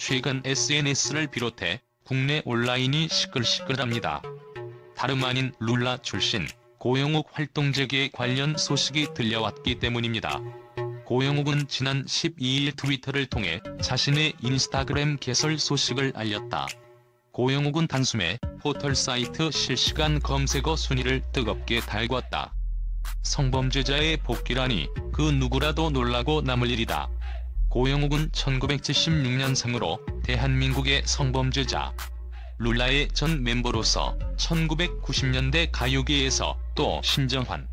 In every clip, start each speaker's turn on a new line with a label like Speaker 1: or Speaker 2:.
Speaker 1: 최근 SNS를 비롯해 국내 온라인이 시끌시끌합니다. 다름 아닌 룰라 출신 고영욱 활동 재개 관련 소식이 들려왔기 때문입니다. 고영욱은 지난 12일 트위터를 통해 자신의 인스타그램 개설 소식을 알렸다. 고영욱은 단숨에 포털사이트 실시간 검색어 순위를 뜨겁게 달궜다. 성범죄자의 복귀라니 그 누구라도 놀라고 남을 일이다. 고영욱은 1976년생으로 대한민국의 성범죄자. 룰라의 전 멤버로서 1990년대 가요계에서 또 신정환,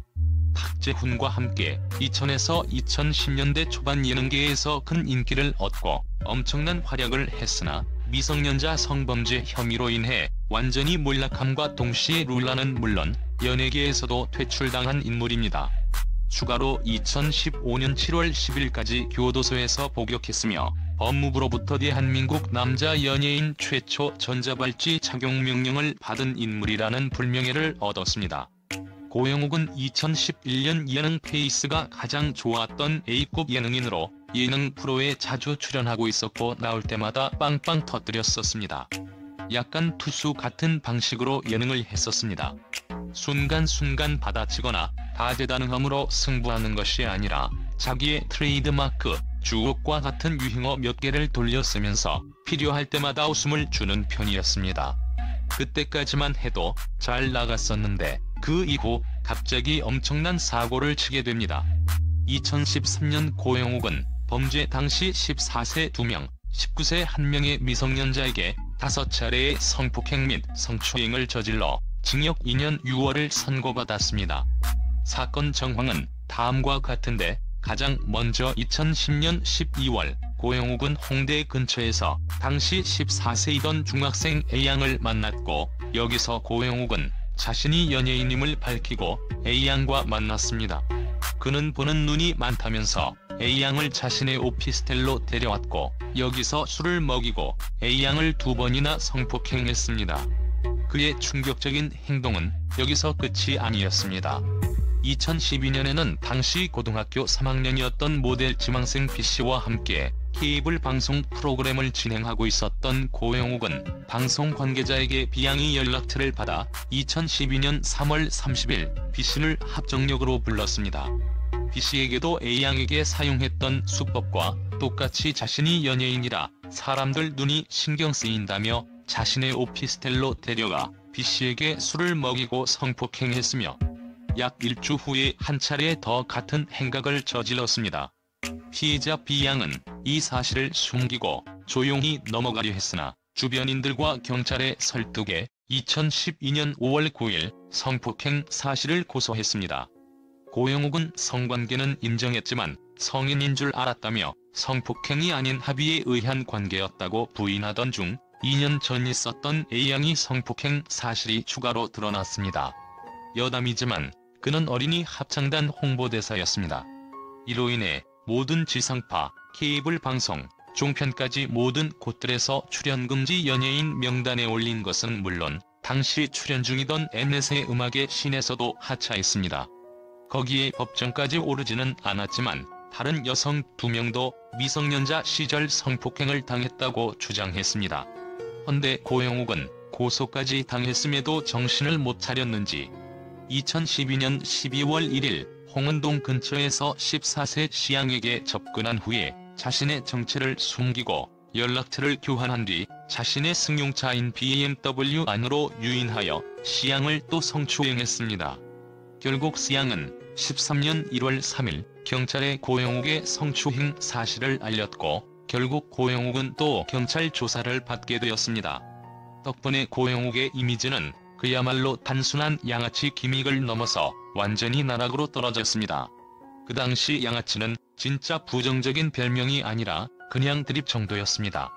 Speaker 1: 박재훈과 함께 2000에서 2010년대 초반 예능계에서 큰 인기를 얻고 엄청난 활약을 했으나 미성년자 성범죄 혐의로 인해 완전히 몰락함과 동시에 룰라는 물론 연예계에서도 퇴출당한 인물입니다. 추가로 2015년 7월 10일까지 교도소에서 복역했으며 법무부로부터 대한민국 남자 연예인 최초 전자발찌 착용 명령을 받은 인물이라는 불명예를 얻었습니다. 고영욱은 2011년 예능 페이스가 가장 좋았던 A급 예능인으로 예능 프로에 자주 출연하고 있었고 나올 때마다 빵빵 터뜨렸었습니다. 약간 투수 같은 방식으로 예능을 했었습니다. 순간순간 받아치거나 다재다능함으로 승부하는 것이 아니라 자기의 트레이드마크, 주옥과 같은 유행어 몇 개를 돌려 쓰면서 필요할 때마다 웃음을 주는 편이었습니다. 그때까지만 해도 잘 나갔었는데 그 이후 갑자기 엄청난 사고를 치게 됩니다. 2013년 고영욱은 범죄 당시 14세 2명, 19세 1명의 미성년자에게 5차례의 성폭행 및 성추행을 저질러 징역 2년 6월을 선고받았습니다. 사건 정황은 다음과 같은데 가장 먼저 2010년 12월 고영욱은 홍대 근처에서 당시 14세이던 중학생 A양을 만났고 여기서 고영욱은 자신이 연예인임을 밝히고 A양과 만났습니다. 그는 보는 눈이 많다면서 A양을 자신의 오피스텔로 데려왔고 여기서 술을 먹이고 A양을 2번이나 성폭행했습니다. 그의 충격적인 행동은 여기서 끝이 아니었습니다. 2012년에는 당시 고등학교 3학년이었던 모델 지망생 B씨와 함께 케이블 방송 프로그램을 진행하고 있었던 고영욱은 방송 관계자에게 비양의 연락처를 받아 2012년 3월 30일 B씨를 합정역으로 불렀습니다. B씨에게도 A양에게 사용했던 수법과 똑같이 자신이 연예인이라 사람들 눈이 신경 쓰인다며 자신의 오피스텔로 데려가 B씨에게 술을 먹이고 성폭행했으며 약 일주 후에 한 차례 더 같은 행각을 저질렀습니다. 피해자 B양은 이 사실을 숨기고 조용히 넘어가려 했으나 주변인들과 경찰에 설득해 2012년 5월 9일 성폭행 사실을 고소했습니다. 고영욱은 성관계는 인정했지만 성인인 줄 알았다며 성폭행이 아닌 합의에 의한 관계였다고 부인하던 중 2년 전 있었던 A양이 성폭행 사실이 추가로 드러났습니다. 여담이지만 그는 어린이 합창단 홍보대사였습니다. 이로 인해 모든 지상파, 케이블 방송, 종편까지 모든 곳들에서 출연금지 연예인 명단에 올린 것은 물론 당시 출연 중이던 엠넷의 음악의 신에서도 하차했습니다. 거기에 법정까지 오르지는 않았지만 다른 여성 2명도 미성년자 시절 성폭행을 당했다고 주장했습니다. 헌데 고영욱은 고소까지 당했음에도 정신을 못 차렸는지 2012년 12월 1일 홍은동 근처에서 14세 C양에게 접근한 후에 자신의 정체를 숨기고 연락처를 교환한 뒤 자신의 승용차인 BMW 안으로 유인하여 C양을 또 성추행했습니다. 결국 C양은 13년 1월 3일 경찰에 고영욱의 성추행 사실을 알렸고 결국 고영욱은 또 경찰 조사를 받게 되었습니다. 덕분에 고영욱의 이미지는 그야말로 단순한 양아치 기믹을 넘어서 완전히 나락으로 떨어졌습니다. 그 당시 양아치는 진짜 부정적인 별명이 아니라 그냥 드립 정도였습니다.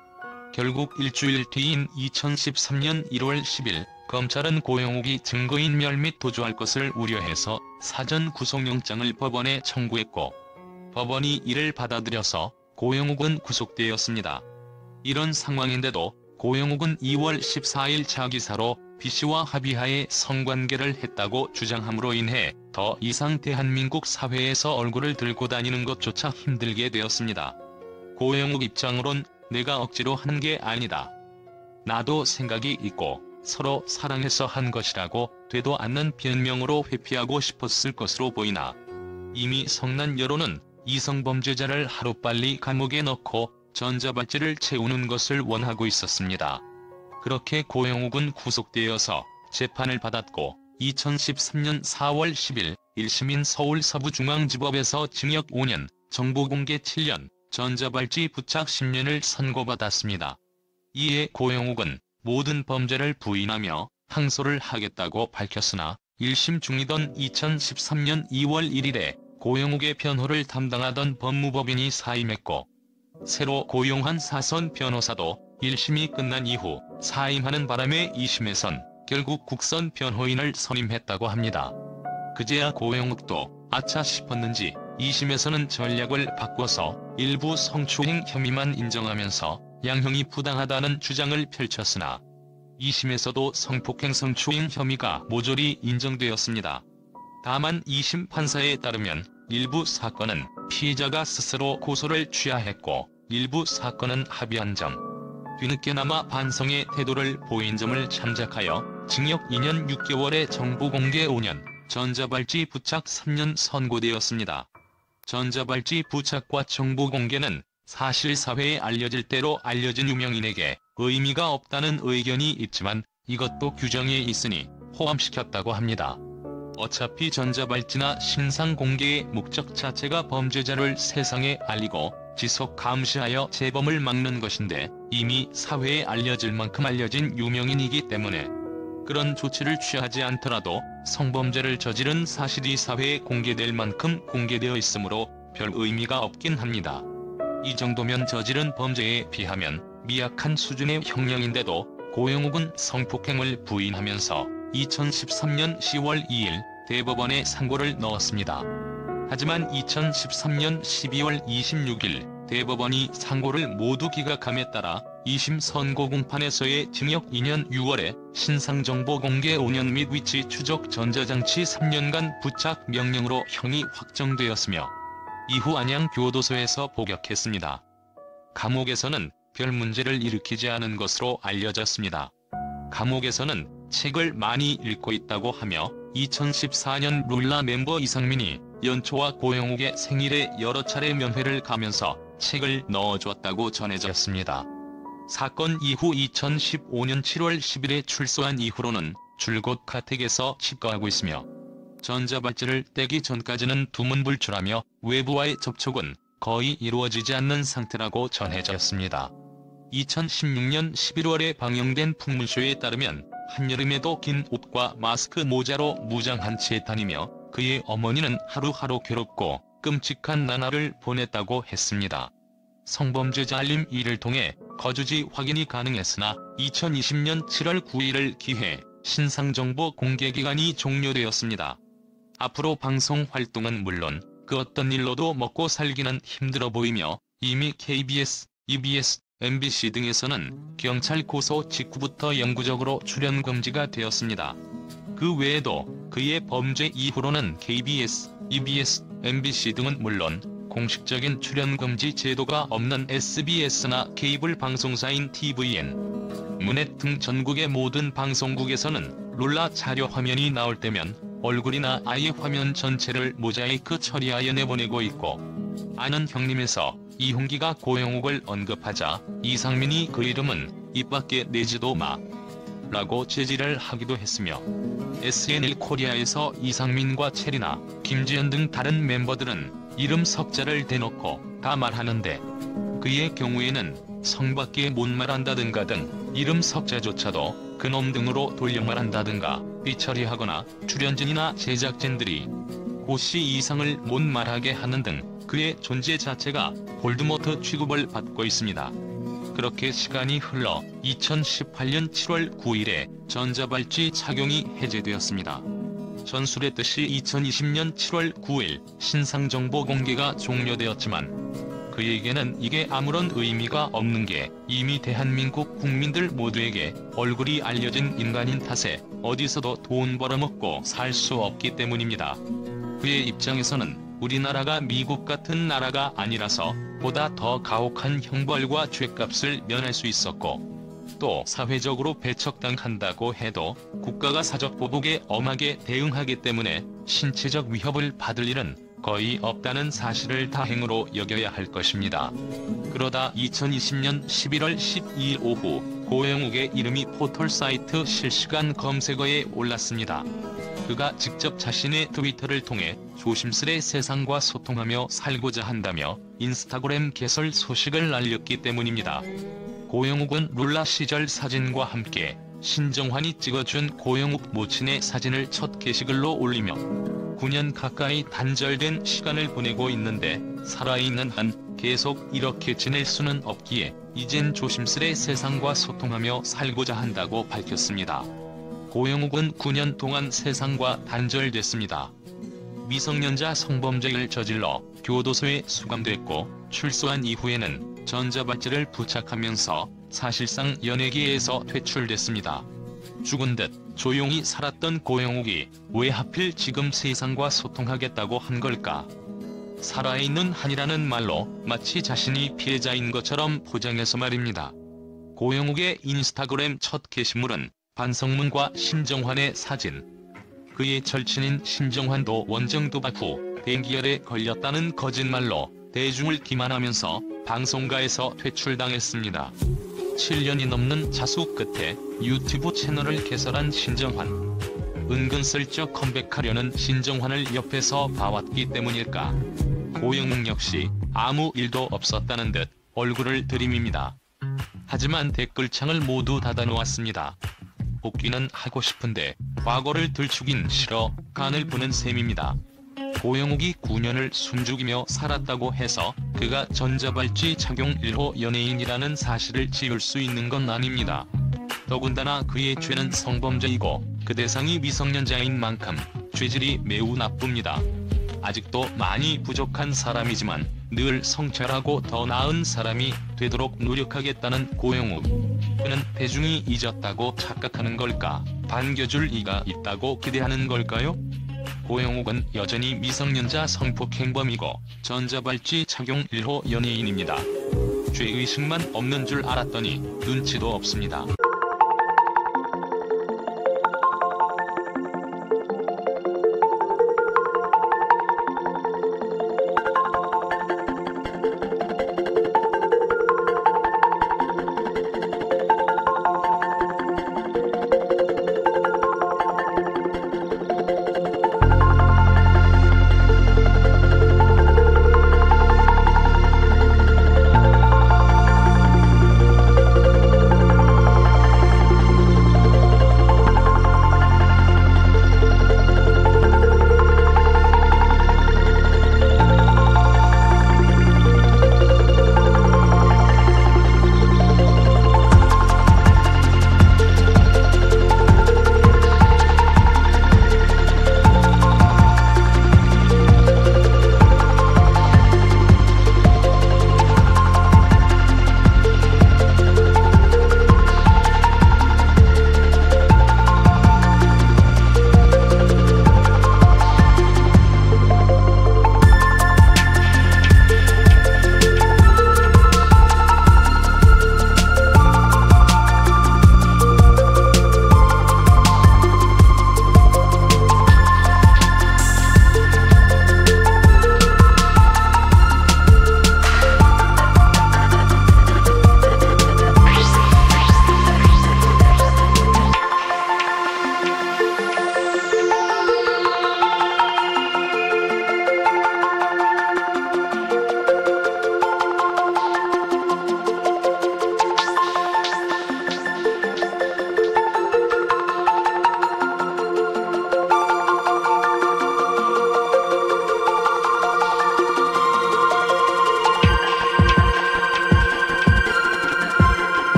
Speaker 1: 결국 일주일 뒤인 2013년 1월 10일 검찰은 고영욱이 증거인멸 및 도주할 것을 우려해서 사전 구속영장을 법원에 청구했고 법원이 이를 받아들여서 고영욱은 구속되었습니다. 이런 상황인데도 고영욱은 2월 14일 자기사로 B씨와 합의하에 성관계를 했다고 주장함으로 인해 더 이상 대한민국 사회에서 얼굴을 들고 다니는 것조차 힘들게 되었습니다. 고영욱 입장으론 내가 억지로 한 게 아니다. 나도 생각이 있고 서로 사랑해서 한 것이라고 되도 않는 변명으로 회피하고 싶었을 것으로 보이나 이미 성난 여론은 이성범죄자를 하루빨리 감옥에 넣고 전자발찌를 채우는 것을 원하고 있었습니다. 그렇게 고영욱은 구속되어서 재판을 받았고 2013년 4월 10일 1심인 서울 서부중앙지법에서 징역 5년, 정보공개 7년, 전자발찌 부착 10년을 선고받았습니다. 이에 고영욱은 모든 범죄를 부인하며 항소를 하겠다고 밝혔으나 1심 중이던 2013년 2월 1일에 고영욱의 변호를 담당하던 법무법인이 사임했고 새로 고용한 사선 변호사도 1심이 끝난 이후 사임하는 바람에 2심에선 결국 국선 변호인을 선임했다고 합니다. 그제야 고영욱도 아차 싶었는지 2심에서는 전략을 바꿔서 일부 성추행 혐의만 인정하면서 양형이 부당하다는 주장을 펼쳤으나 2심에서도 성폭행 성추행 혐의가 모조리 인정되었습니다. 다만 2심 판사에 따르면 일부 사건은 피해자가 스스로 고소를 취하했고 일부 사건은 합의한 점, 뒤늦게나마 반성의 태도를 보인 점을 참작하여 징역 2년 6개월에 정보공개 5년, 전자발찌 부착 3년 선고되었습니다. 전자발찌 부착과 정보공개는 사실 사회에 알려질 대로 알려진 유명인에게 의미가 없다는 의견이 있지만 이것도 규정에 있으니 포함시켰다고 합니다. 어차피 전자발찌나 신상공개의 목적 자체가 범죄자를 세상에 알리고 지속 감시하여 재범을 막는 것인데 이미 사회에 알려질 만큼 알려진 유명인이기 때문에 그런 조치를 취하지 않더라도 성범죄를 저지른 사실이 사회에 공개될 만큼 공개되어 있으므로 별 의미가 없긴 합니다. 이 정도면 저지른 범죄에 비하면 미약한 수준의 형량인데도 고영욱은 성폭행을 부인하면서 2013년 10월 2일 대법원에 상고를 넣었습니다. 하지만 2013년 12월 26일 대법원이 상고를 모두 기각함에 따라 2심 선고 공판에서의 징역 2년 6월에 신상정보 공개 5년 및 위치 추적 전자장치 3년간 부착 명령으로 형이 확정되었으며 이후 안양 교도소에서 복역했습니다. 감옥에서는 별 문제를 일으키지 않은 것으로 알려졌습니다. 감옥에서는 책을 많이 읽고 있다고 하며 2014년 룰라 멤버 이상민이 연초와 고영욱의 생일에 여러 차례 면회를 가면서 책을 넣어줬다고 전해졌습니다. 사건 이후 2015년 7월 10일에 출소한 이후로는 줄곧 가택에서 치과하고 있으며 전자발찌를 떼기 전까지는 두문불출하며 외부와의 접촉은 거의 이루어지지 않는 상태라고 전해졌습니다. 2016년 11월에 방영된 풍문쇼에 따르면 한여름에도 긴 옷과 마스크 모자로 무장한 채 다니며 그의 어머니는 하루하루 괴롭고 끔찍한 나날을 보냈다고 했습니다. 성범죄자 알림 1을 통해 거주지 확인이 가능했으나 2020년 7월 9일을 기해 신상정보 공개기간이 종료되었습니다. 앞으로 방송 활동은 물론 그 어떤 일로도 먹고 살기는 힘들어 보이며 이미 KBS, EBS, MBC 등에서는 경찰 고소 직후부터 영구적으로 출연 금지가 되었습니다. 그 외에도 그의 범죄 이후로는 KBS, EBS, MBC 등은 물론 공식적인 출연 금지 제도가 없는 SBS나 케이블 방송사인 TVN, 문넷 등 전국의 모든 방송국에서는 룰라 자료 화면이 나올 때면 얼굴이나 아예 화면 전체를 모자이크 처리하여 내보내고 있고 아는 형님에서 이훈기가 고영욱을 언급하자 이상민이 그 이름은 입 밖에 내지도 마 라고 제지를 하기도 했으며 SNL 코리아에서 이상민과 체리나 김지연 등 다른 멤버들은 이름 석자를 대놓고 다 말하는데 그의 경우에는 성밖에 못 말한다든가 등 이름 석자조차도 그놈 등으로 돌려 말한다든가 삐처리하거나 출연진이나 제작진들이 고씨 이상을 못 말하게 하는 등 그의 존재 자체가 볼드모트 취급을 받고 있습니다. 그렇게 시간이 흘러 2018년 7월 9일에 전자발찌 착용이 해제되었습니다. 전술했듯이 2020년 7월 9일 신상정보 공개가 종료되었지만 그에게는 이게 아무런 의미가 없는 게 이미 대한민국 국민들 모두에게 얼굴이 알려진 인간인 탓에 어디서도 돈 벌어먹고 살 수 없기 때문입니다. 그의 입장에서는 우리나라가 미국 같은 나라가 아니라서 이것보다 더 가혹한 형벌과 죗값을 면할 수 있었고, 또 사회적으로 배척당한다고 해도 국가가 사적보복에 엄하게 대응하기 때문에 신체적 위협을 받을 일은 거의 없다는 사실을 다행으로 여겨야 할 것입니다. 그러다 2020년 11월 12일 오후 고영욱의 이름이 포털사이트 실시간 검색어에 올랐습니다. 그가 직접 자신의 트위터를 통해 조심스레 세상과 소통하며 살고자 한다며 인스타그램 개설 소식을 알렸기 때문입니다. 고영욱은 룰라 시절 사진과 함께 신정환이 찍어준 고영욱 모친의 사진을 첫 게시글로 올리며 9년 가까이 단절된 시간을 보내고 있는데 살아있는 한 계속 이렇게 지낼 수는 없기에 이젠 조심스레 세상과 소통하며 살고자 한다고 밝혔습니다. 고영욱은 9년 동안 세상과 단절됐습니다. 미성년자 성범죄를 저질러 교도소에 수감됐고 출소한 이후에는 전자발찌를 부착하면서 사실상 연예계에서 퇴출됐습니다. 죽은 듯 조용히 살았던 고영욱이 왜 하필 지금 세상과 소통하겠다고 한 걸까? 살아있는 한이라는 말로 마치 자신이 피해자인 것처럼 포장해서 말입니다. 고영욱의 인스타그램 첫 게시물은 반성문과 신정환의 사진. 그의 절친인 신정환도 원정 도박 후 대기열에 걸렸다는 거짓말로 대중을 기만하면서 방송가에서 퇴출당했습니다. 7년이 넘는 자수 끝에 유튜브 채널을 개설한 신정환. 은근슬쩍 컴백하려는 신정환을 옆에서 봐왔기 때문일까? 고영욱 역시 아무 일도 없었다는 듯 얼굴을 들이밉니다. 하지만 댓글창을 모두 닫아놓았습니다. 복귀는 하고 싶은데 과거를 들추긴 싫어 간을 보는 셈입니다. 고영욱이 9년을 숨죽이며 살았다고 해서 그가 전자발찌 착용 1호 연예인이라는 사실을 지울 수 있는 건 아닙니다. 더군다나 그의 죄는 성범죄이고 그 대상이 미성년자인 만큼 죄질이 매우 나쁩니다. 아직도 많이 부족한 사람이지만 늘 성찰하고 더 나은 사람이 되도록 노력하겠다는 고영욱. 그는 대중이 잊었다고 착각하는 걸까? 반겨줄 이가 있다고 기대하는 걸까요? 고영욱은 여전히 미성년자 성폭행범이고 전자발찌 착용 1호 연예인입니다. 죄의식만 없는 줄 알았더니 눈치도 없습니다.